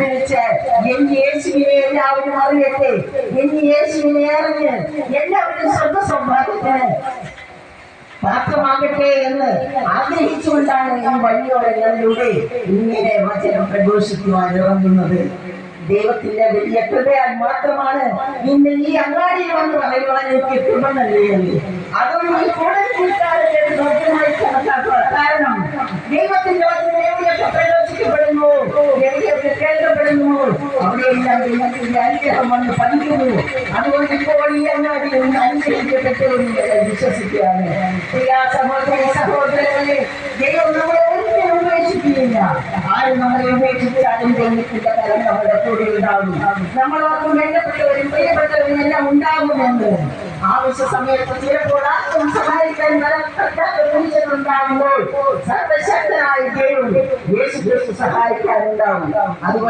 അനുസരിച്ച് യേശുവിനെ എല്ലാവരും അറിയട്ടെ, യേശുവിനെ അറിഞ്ഞ് എല്ലാവരും സ്വന്തം സൗഭാഗ്യത്തിന് പാത്രമാകട്ടെ എന്ന് ആഗ്രഹിച്ചുകൊണ്ടാണ് ഈ വഴിയോരങ്ങളിലൂടെ ഇങ്ങനെ വചനം പ്രഘോഷിക്കുവാൻ ഇറങ്ങുന്നത്. ദൈവത്തിന്റെ വലിയ കൃപയാൽ മാത്രമാണ് ഇന്ന് ഈ അങ്ങാടിയിൽ വന്ന് പറയുവാൻ എനിക്ക് കൃപ നൽകിയത്. അതൊന്നും ഈ കൂടുതൽ കൂട്ടുകാരുടെ ദൗത്യമായി കണക്കാക്കുക. കാരണം ദൈവത്തിന്റെ വചനം എവിടെയൊക്കെ പ്രഘോഷിക്കപ്പെടുന്നു, എവിടെയൊക്കെ കേൾക്കപ്പെടുന്നു, അവിടെയെല്ലാം ദൈവത്തിന്റെ അനുഗ്രഹം വന്ന് പതിക്കുന്നു. അതുകൊണ്ട് ഇപ്പോൾ ഈ അങ്ങാടിയിൽ നിന്ന് അനുഗ്രഹിക്കപ്പെട്ടവരെ വിശ്വസിക്കുകയാണ്. പ്രിയ സഹോദരി സഹോദരങ്ങളെ, ദൈവം നമ്മളെ ഒരിക്കലും ഉപേക്ഷിക്കുകയില്ല. ആരും നമ്മളെ ഉപേക്ഷിച്ചാലും ദൈവത്തിന്റെ കരം നമ്മുടെ കൂടെ ഉണ്ടാകും. നമ്മളോർക്കും വേണ്ടപ്പെട്ടവരും പ്രിയപ്പെട്ടവരും എല്ലാം ഉണ്ടാകുമെന്ന്. ആവശ്യ സമയത്ത് ചിലപ്പോൾ ആർക്കും സഹായിക്കാൻ ഉണ്ടാകുമ്പോൾ സർവശക്തനായ ദൈവം യേശുക്രിസ്തു സഹായിക്കാനുണ്ടാവും. അതുകൊണ്ട്